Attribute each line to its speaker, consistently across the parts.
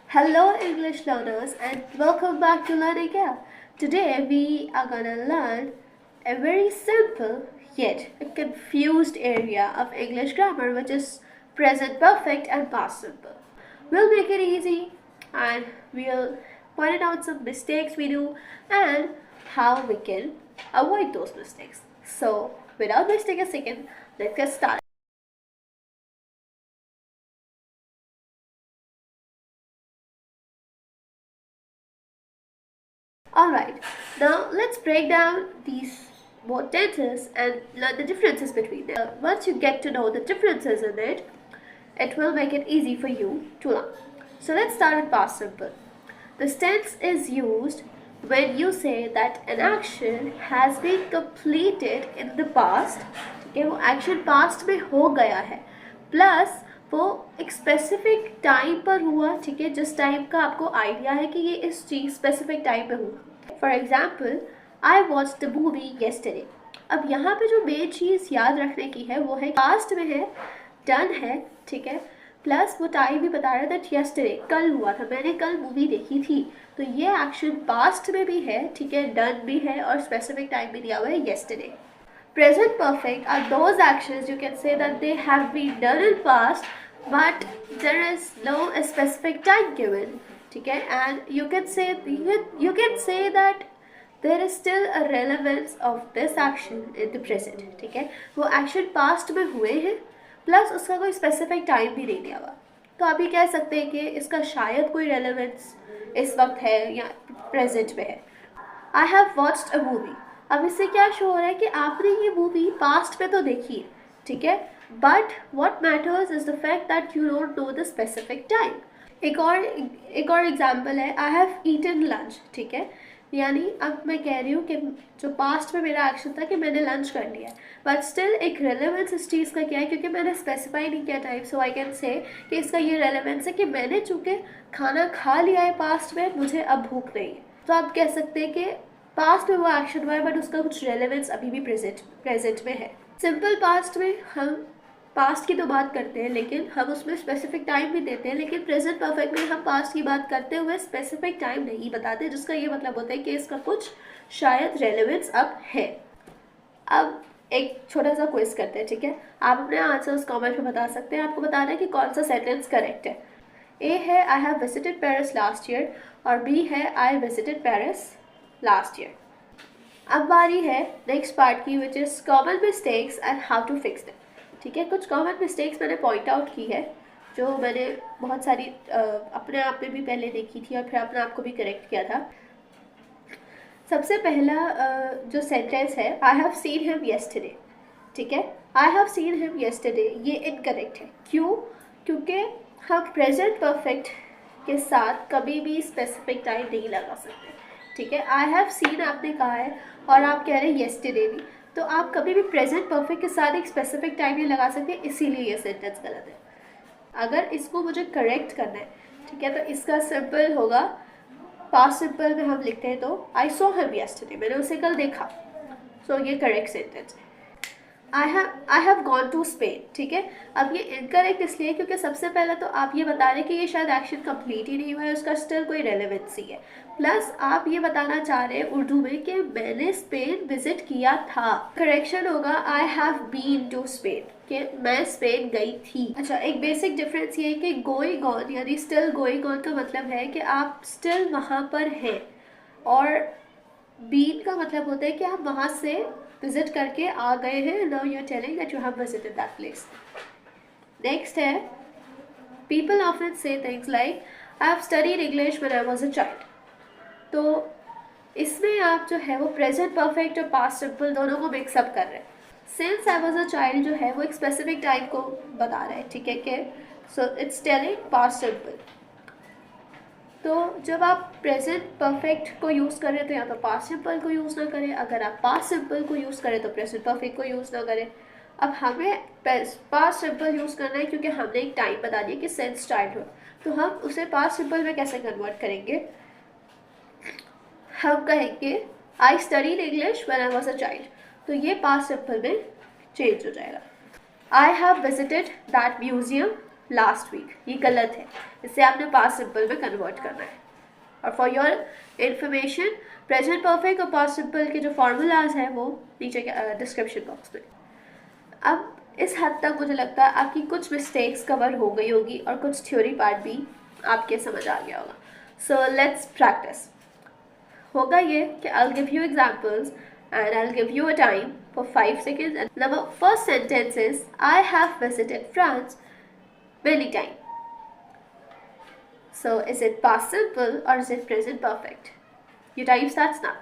Speaker 1: Hello English learners and welcome back to Learning Air. Today we are gonna learn a very simple yet a confused area of English grammar, which is present perfect and past simple. We'll make it easy and we'll point out some mistakes we do and how we can avoid those mistakes. So without wasting a second, let's get started. Alright, now let's break down these both tenses and learn the differences between them. Once you get to know the differences in it, it will make it easy for you to learn. So let's start with past simple. This tense is used when you say that an action has been completed in the past. ठीक है, वो action past में हो गया है, plus वो एक specific time पर हुआ. ठीक है, जिस टाइम का आपको आइडिया है कि ये इस चीज स्पेसिफिक टाइम पे हुआ. For example, I watch the movie yesterday. अब यहाँ पे जो मेन चीज़ याद रखने की है वो है पास्ट में है, डन है. ठीक है, प्लस वो टाइम भी बता रहा है दैट येस्टरडे, कल हुआ था, मैंने कल मूवी देखी थी. तो ये एक्शन पास्ट में भी है, ठीक है, डन भी है और स्पेसिफिक टाइम भी दिया हुआ है yesterday. Present perfect are those actions you can say that they have been done in past, but there is no specific time given. ठीक है, and you can say that there is still a relevance of this action in the present. ठीक है, वो action past में हुए हैं plus उसका कोई specific टाइम भी नहीं दिया हुआ. तो आप ये कह सकते हैं कि इसका शायद कोई रेलेवेंस इस वक्त है या प्रेजेंट में है. I have watched a movie. अब इससे क्या शो हो रहा है कि आपने ये मूवी पास्ट में तो देखी है, ठीक है, but what matters is the fact that you don't know the specific time. एक और एग्जांपल है, आई हैव ईटन लंच. ठीक है, यानी अब मैं कह रही हूँ कि जो पास्ट में मेरा एक्शन था कि मैंने लंच कर लिया, बट स्टिल एक रेलेवेंस इस चीज़ का क्या है, क्योंकि मैंने स्पेसिफाई नहीं किया time. So I can say कि इसका ये रेलेवेंस है कि मैंने चूँकि खाना खा लिया है पास्ट में, मुझे अब भूख नहीं है. तो आप कह सकते हैं कि पास्ट में वो एक्शन हुआ है बट उसका कुछ रेलेवेंस अभी भी प्रेजेंट में है. सिंपल पास्ट में हम पास्ट की तो बात करते हैं लेकिन हम उसमें स्पेसिफिक टाइम भी देते हैं, लेकिन प्रेजेंट परफेक्ट में हम पास्ट की बात करते हुए स्पेसिफिक टाइम नहीं बताते, जिसका ये मतलब होता है कि इसका कुछ शायद रेलेवेंस अब है. अब एक छोटा सा क्विज करते हैं. ठीक है, आप अपने आंसर्स कॉमेंट में बता सकते हैं. आपको बताना है कि कौन सा सेंटेंस करेक्ट है. ए है I have visited Paris last year और बी है I visited Paris last year. अब बारी है नेक्स्ट पार्ट की, which is common mistakes and how to fix them. ठीक है, कुछ कॉमन मिस्टेक्स मैंने पॉइंट आउट की है जो मैंने बहुत सारी अपने आप में भी पहले देखी थी और फिर अपने आप को भी करेक्ट किया था. सबसे पहला जो सेंटेंस है, I have seen him yesterday. ठीक है, I have seen him yesterday, ये इनकरेक्ट है. क्यों? क्योंकि हम प्रेजेंट परफेक्ट के साथ कभी भी स्पेसिफिक टाइम नहीं लगा सकते. ठीक है, आई हैव सीन आपने कहा है और आप कह रहे हैं येस्टरडे भी, तो आप कभी भी प्रेजेंट परफेक्ट के साथ एक स्पेसिफिक टाइम नहीं लगा सकते, इसीलिए ये सेंटेंस गलत है. अगर इसको मुझे करेक्ट करना है, ठीक है, तो इसका सिंपल होगा, पास्ट सिंपल में हम लिखते हैं तो आई सॉ हिम येस्टरडे, मैंने उसे कल देखा. सो ये करेक्ट सेंटेंस है. I have gone to Spain. ठीक है, अब ये इनकरेक्ट इसलिए क्योंकि सबसे पहले तो आप ये बता रहे हैं कि ये शायद एक्शन कंप्लीट ही नहीं हुआ है, उसका स्टिल कोई रेलेवेंसी है, प्लस आप ये बताना चाह रहे हैं उर्दू में कि मैंने स्पेन विजिट किया था. करेक्शन होगा I have been to Spain, कि मैं स्पेन गई थी. अच्छा, एक बेसिक डिफरेंस ये है कि गोइंग ऑन यानी स्टिल गोइंग ऑन का मतलब है कि आप स्टिल वहाँ पर हैं, और बीन का मतलब होता है कि आप वहाँ से विजिट करके आ गए हैं. Now you are telling that you have visited that place. Next है, people often say things like I have studied English when I was a child. तो इसमें आप जो है वो प्रेजेंट परफेक्ट और पास्ट सिंपल दोनों को मिक्सअप कर रहे हैं. Since I was a child जो है वो एक स्पेसिफिक टाइम को बता रहा है. ठीक है, कि so it's telling past simple. तो जब आप प्रेजेंट परफेक्ट को यूज़ करें तो या तो पास्ट सिंपल को यूज़ ना करें, अगर आप पास्ट सिंपल को यूज़ करें तो प्रेजेंट परफेक्ट को यूज़ ना करें. अब हमें पास्ट सिंपल यूज़ करना है क्योंकि हमने एक टाइम बता दिया कि सिंस चाइल्डहुड, तो हम उसे पास्ट सिंपल में कैसे कन्वर्ट करेंगे. हम कहेंगे I studied English when I was a child, तो ये पास्ट सिंपल में चेंज हो जाएगा. आई have visited that museum last week, ये गलत है, इसे आपने past simple में convert करना है. और for your information, present perfect और past simple के जो formulas हैं वो नीचे description box में. अब इस हद तक मुझे लगता है आपकी कुछ मिस्टेक्स कवर हो गई होगी और कुछ थ्योरी पार्ट भी आपके समझ आ गया होगा. So let's practice. होगा ये कि I'll give you examples and I'll give you a time for 5 seconds. And the first sentence is, I have visited France many times. So is it past simple or is it present perfect? Your time starts now.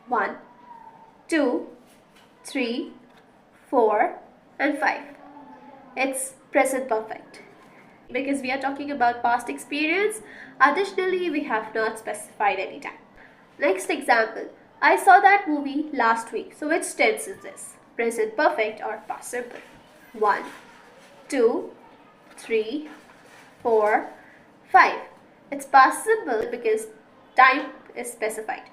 Speaker 1: 1, 2, 3, 4 and 5. It's present perfect. Because we are talking about past experience, additionally we have not specified any time. Next example, I saw that movie last week. So which tense is this? Present perfect or past simple? 1, 2, 3, 4, 5. It's past simple because time is specified.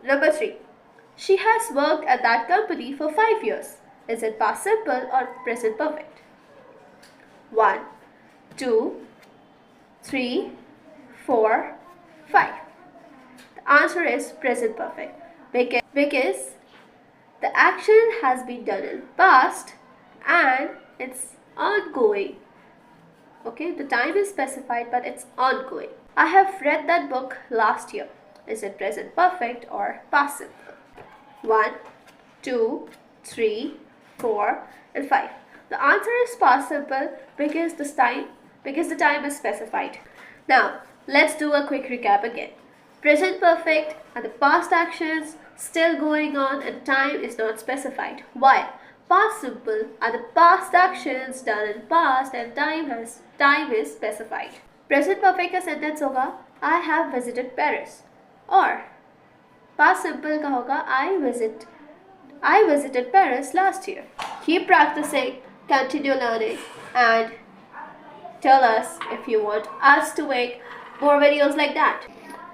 Speaker 1: Number 3. She has worked at that company for 5 years. Is it past simple or present perfect? 1, 2, 3, 4, 5. The answer is present perfect because the action has been done in past and it's ongoing. Okay, the time is specified but it's ongoing. I have read that book last year. Is it present perfect or past simple? 1, 2, 3, 4 and 5. The answer is past simple because the time is specified. Now, let's do a quick recap again. Present perfect are the past actions still going on and time is not specified. While past simple are the past actions done in past and time is specified. Present perfect का sentence होगा I have visited Paris. और past simple का होगा I visited Paris last year. Keep practicing, continue learning, and tell us if you want us to make more videos like that.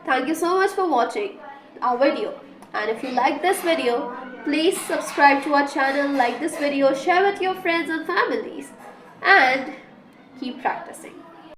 Speaker 1: Thank you so much for watching our video. And if you like this video, please subscribe to our channel, like this video, share with your friends and families, and keep practicing.